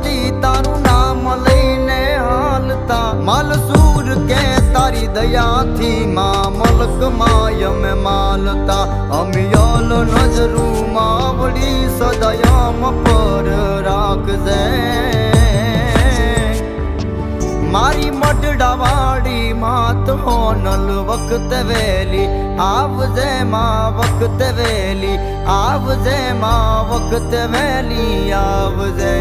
માતી તારું નામ લઈને હાલતા માલસૂર કે તારી દયાથી માં મલક માયમ માલતા અમિયાલ નજરું માવડી સદયમ પર રાખજે મારી મઢડાવાડી માત હોનલ વખત વેલી આવજે માં વખત વેલી આવજે માં વખત વેલી આવજે।